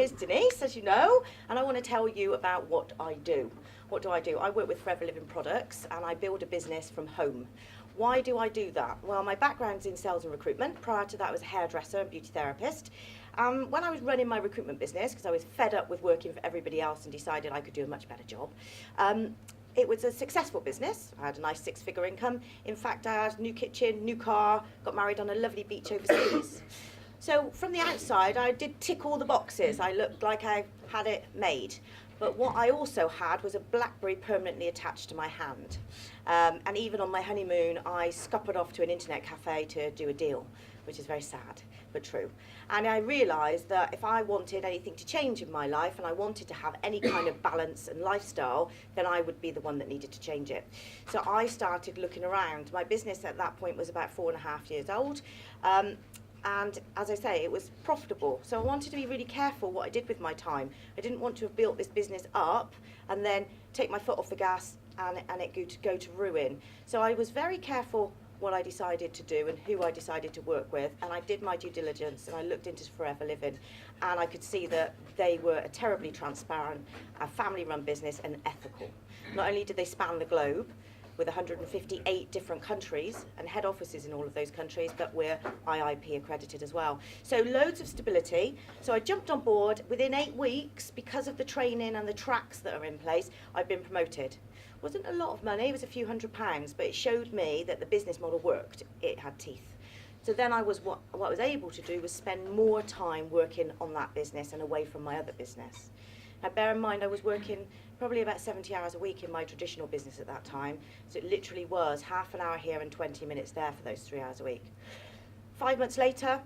is Denise, as you know, and I want to tell you about what I do. What do? I work with Forever Living products and I build a business from home. Why do I do that? Well, my background's in sales and recruitment. Prior to that, I was a hairdresser and beauty therapist. When I was running my recruitment business, because I was fed up with working for everybody else and decided I could do a much better job, it was a successful business. I had a nice 6-figure income. In fact, I had a new kitchen, new car, got married on a lovely beach overseas. So from the outside, I did tick all the boxes. I looked like I had it made. But what I also had was a BlackBerry permanently attached to my hand. And even on my honeymoon, I scuppered off to an internet cafe to do a deal, which is very sad, but true. And I realised that if I wanted anything to change in my life and I wanted to have any kind of balance and lifestyle, then I would be the one that needed to change it. So I started looking around. My business at that point was about 4.5 years old. And as I say, it was profitable. So I wanted to be really careful what I did with my time. I didn't want to have built this business up and then take my foot off the gas and it go to ruin. So I was very careful what I decided to do and who I decided to work with. And I did my due diligence and I looked into Forever Living. And I could see that they were a terribly transparent, a family-run business and ethical. Not only did they span the globe, with 158 different countries and head offices in all of those countries, but we're IIP accredited as well. So loads of stability. So I jumped on board. Within 8 weeks, because of the training and the tracks that are in place, I've been promoted. Wasn't a lot of money, it was a few £100s, but it showed me that the business model worked. It had teeth. So then what I was able to do was spend more time working on that business and away from my other business. Now bear in mind I was working probably about 70 hours a week in my traditional business at that time, so it literally was half an hour here and 20 minutes there for those 3 hours a week. 5 months later,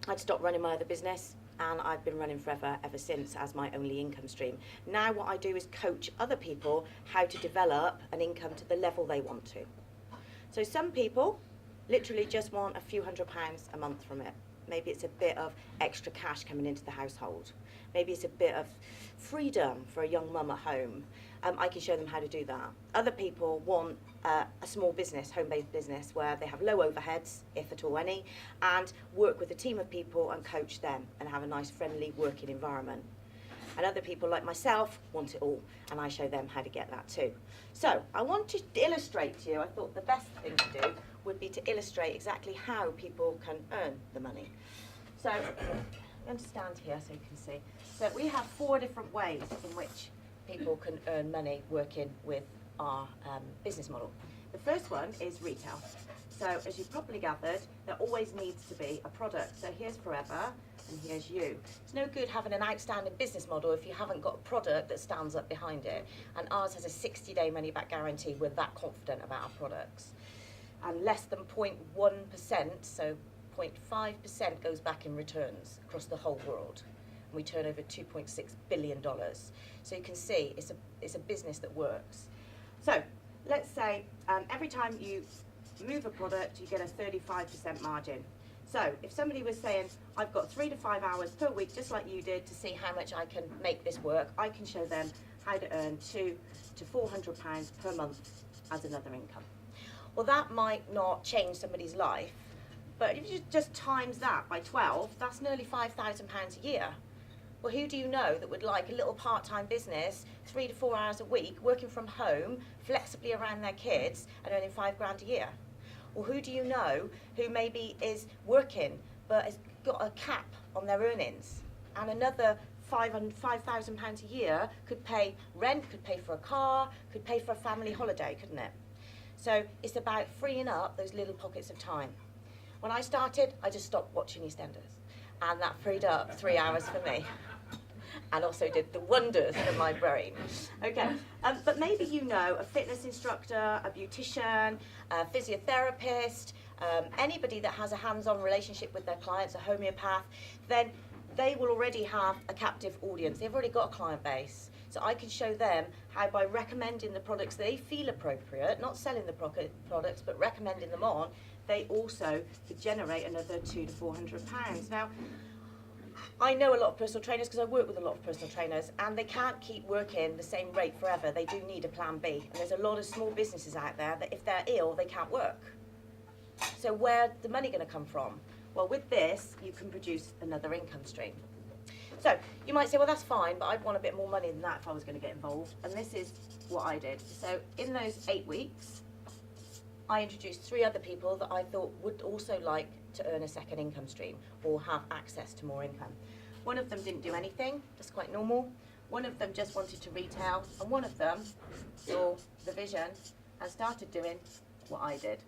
I'd stopped running my other business and I've been running Forever ever since as my only income stream. Now what I do is coach other people how to develop an income to the level they want to. So some people literally just want a few £100s a month from it. Maybe it's a bit of extra cash coming into the household. Maybe it's a bit of freedom for a young mum at home. I can show them how to do that. Other people want a small business, home-based business, where they have low overheads, if at all any, and work with a team of people and coach them and have a nice, friendly working environment. And other people like myself want it all, and I show them how to get that too. So I want to illustrate to you, I thought the best thing to do would be to illustrate exactly how people can earn the money. So I'm going to stand here so you can see. So we have 4 different ways in which people can earn money working with our business model. The first one is retail. So as you've probably gathered, there always needs to be a product. So here's Forever and here's you. It's no good having an outstanding business model if you haven't got a product that stands up behind it. And ours has a 60-day money-back guarantee. We're that confident about our products. And less than 0.1%, so 0.5% goes back in returns across the whole world. And we turn over $2.6 billion. So you can see it's a business that works. So let's say every time you move a product, you get a 35% margin. So if somebody was saying, I've got 3 to 5 hours per week, just like you did, to see how much I can make this work, I can show them how to earn £200 to £400 per month as another income. Well, that might not change somebody's life, but if you just times that by 12, that's nearly £5,000 a year. Well, who do you know that would like a little part-time business, 3 to 4 hours a week, working from home, flexibly around their kids, and earning £5,000 a year? Or who do you know who maybe is working but has got a cap on their earnings, and another £5,000 a year could pay rent, could pay for a car, could pay for a family holiday, couldn't it? So it's about freeing up those little pockets of time. When I started, I just stopped watching EastEnders, and that freed up 3 hours for me, and also did the wonders for my brain. Okay, but maybe you know a fitness instructor, a beautician, a physiotherapist, anybody that has a hands-on relationship with their clients, a homeopath, then they will already have a captive audience. They've already got a client base. So I can show them how, by recommending the products they feel appropriate, not selling the products, but recommending them on, they also could generate another £200 to £400. Now, I know a lot of personal trainers because I work with a lot of personal trainers, and they can't keep working the same rate forever. They do need a plan B. And there's a lot of small businesses out there that if they're ill, they can't work. So where's the money going to come from? Well, with this, you can produce another income stream. So So you might say, well, that's fine, but I'd want a bit more money than that if I was going to get involved. And this is what I did. So in those 8 weeks, I introduced 3 other people that I thought would also like to earn a second income stream or have access to more income. One of them didn't do anything, that's quite normal. One of them just wanted to retail, and one of them saw the vision and started doing what I did.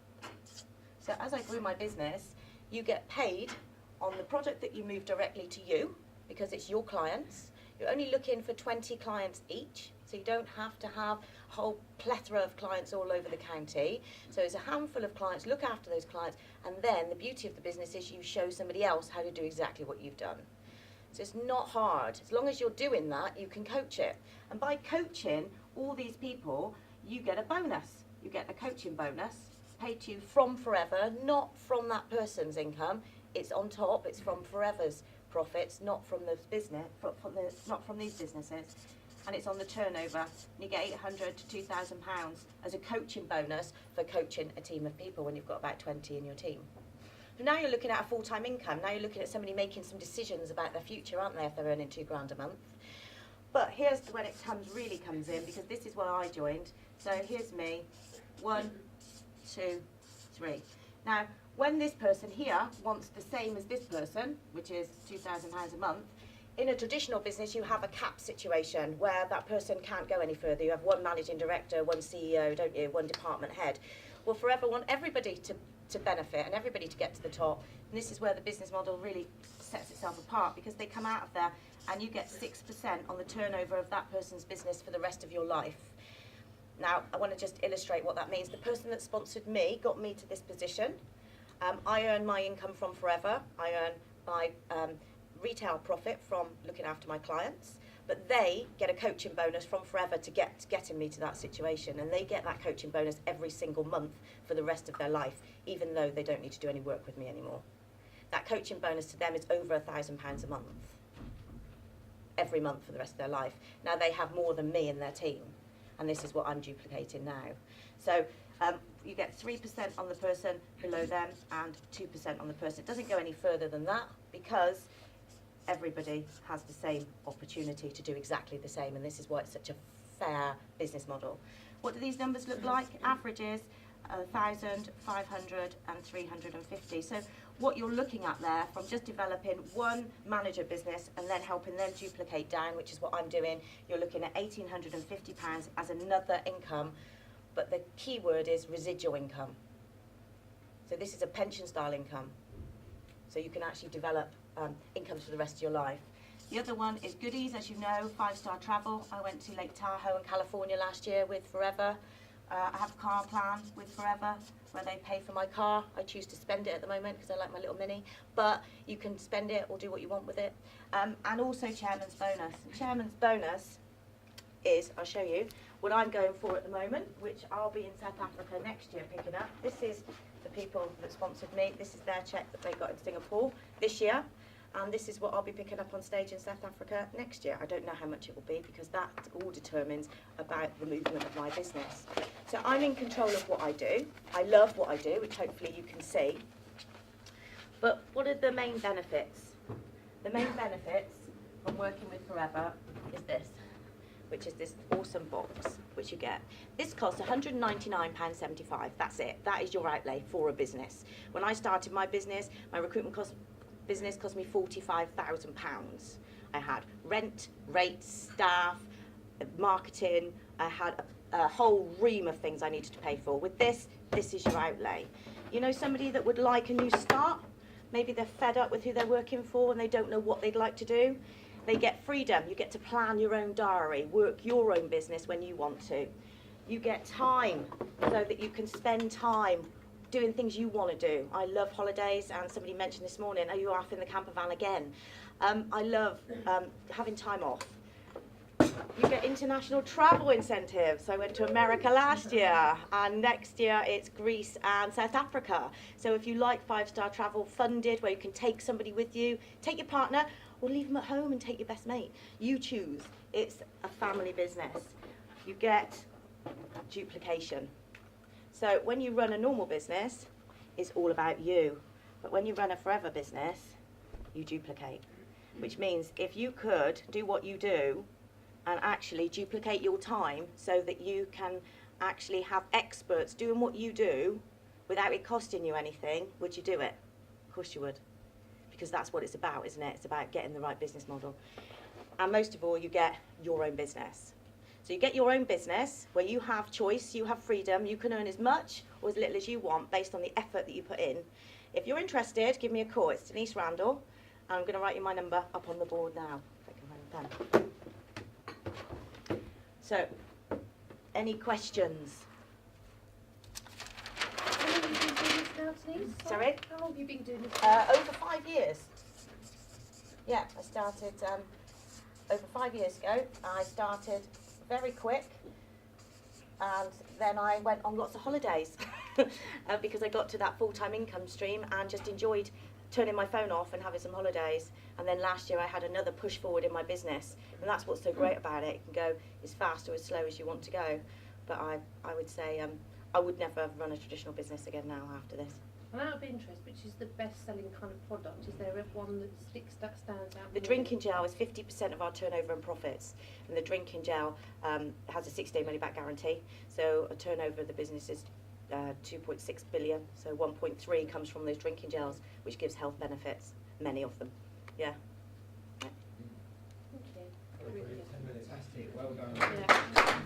So as I grew my business, you get paid on the product that you move directly to you, because it's your clients. You're only looking for 20 clients each, so you don't have to have a whole plethora of clients all over the county. So it's a handful of clients, look after those clients, and then the beauty of the business is you show somebody else how to do exactly what you've done. So it's not hard. As long as you're doing that, you can coach it. And by coaching all these people, you get a bonus. You get a coaching bonus paid to you from Forever, not from that person's income. It's on top, it's from Forever's profits, not from the business, not from these businesses. And it's on the turnover. And you get £800 to £2,000 as a coaching bonus for coaching a team of people when you've got about 20 in your team. So now you're looking at a full-time income. Now you're looking at somebody making some decisions about their future, aren't they, if they're earning £2,000 a month. But here's when it really comes in, because this is where I joined. So here's me, 1, 2, 3. Now, when this person here wants the same as this person, which is £2,000 a month, in a traditional business you have a cap situation where that person can't go any further. You have one managing director, one CEO, don't you, one department head. Well, Forever want everybody to benefit and everybody to get to the top. And this is where the business model really sets itself apart, because they come out of there and you get 6% on the turnover of that person's business for the rest of your life. Now, I want to just illustrate what that means. The person that sponsored me got me to this position. I earn my income from Forever. I earn my retail profit from looking after my clients. But they get a coaching bonus from Forever to getting me to that situation. And they get that coaching bonus every single month for the rest of their life, even though they don't need to do any work with me anymore. That coaching bonus to them is over £1,000 a month, every month for the rest of their life. Now they have more than me in their team. And this is what I'm duplicating now. So you get 3% on the person below them and 2% on the person. It doesn't go any further than that, because everybody has the same opportunity to do exactly the same, and this is why it's such a fair business model. What do these numbers look like? Averages 1,000, 500 and 350. So what you're looking at there, from just developing one manager business and then helping them duplicate down, which is what I'm doing, you're looking at £1,850 as another income, but the key word is residual income. So this is a pension style income. So you can actually develop incomes for the rest of your life. The other one is goodies, as you know, 5-star travel. I went to Lake Tahoe in California last year with Forever. I have a car plan with Forever where they pay for my car. I choose to spend it at the moment because I like my little Mini, but you can spend it or do what you want with it. And also Chairman's Bonus. And Chairman's Bonus is, I'll show you, what I'm going for at the moment, which I'll be in South Africa next year picking up. This is the people that sponsored me. This is their cheque that they got in Singapore this year. And this is what I'll be picking up on stage in South Africa next year. I don't know how much it will be, because that all determines about the movement of my business. So I'm in control of what I do. I love what I do, which hopefully you can see. But what are the main benefits? The main benefits from working with Forever is this, which is this awesome box, which you get. This costs £199.75. That's it. That is your outlay for a business. When I started my business, my recruitment business cost me £45,000. I had rent, rates, staff, marketing. I had a whole ream of things I needed to pay for. With this is your outlay. You know, somebody that would like a new start, maybe they're fed up with who they're working for and they don't know what they'd like to do. They get freedom. You get to plan your own diary, work your own business when you want to. You get time so that you can spend time doing things you want to do. I love holidays, and somebody mentioned this morning, are you off in the camper van again? I love having time off. You get international travel incentives. I went to America last year, and next year it's Greece and South Africa. So if you like 5-star travel funded, where you can take somebody with you, take your partner, or leave them at home and take your best mate. You choose. It's a family business. You get duplication. So when you run a normal business, it's all about you. But when you run a Forever business, you duplicate. which means if you could do what you do and actually duplicate your time so that you can actually have experts doing what you do without it costing you anything, would you do it? Of course you would, because that's what it's about, isn't it? It's about getting the right business model. And most of all, you get your own business. So you get your own business where you have choice, you have freedom, you can earn as much or as little as you want based on the effort that you put in. If you're interested, give me a call. It's Denise Randall, and I'm going to write you my number up on the board now. If I can find a pen. So, any questions? How long have you been doing this now, Denise? Sorry? How long have you been doing this? Over 5 years. Yeah, I started over 5 years ago. I started very quick, and then I went on lots of holidays because I got to that full-time income stream and just enjoyed turning my phone off and having some holidays. And then last year I had another push forward in my business, and that's what's so great about it. It can go as fast or as slow as you want to go. But I would say I would never run a traditional business again now after this. And out of interest, which is the best-selling kind of product? Is there one that stands out? The drinking gel is 50% of our turnover and profits, and the drinking gel has a 6-day money-back guarantee. So a turnover of the business is 2.6 billion. So 1.3 comes from those drinking gels, which gives health benefits, many of them. Yeah. Thank you. Fantastic. Well done. Yeah.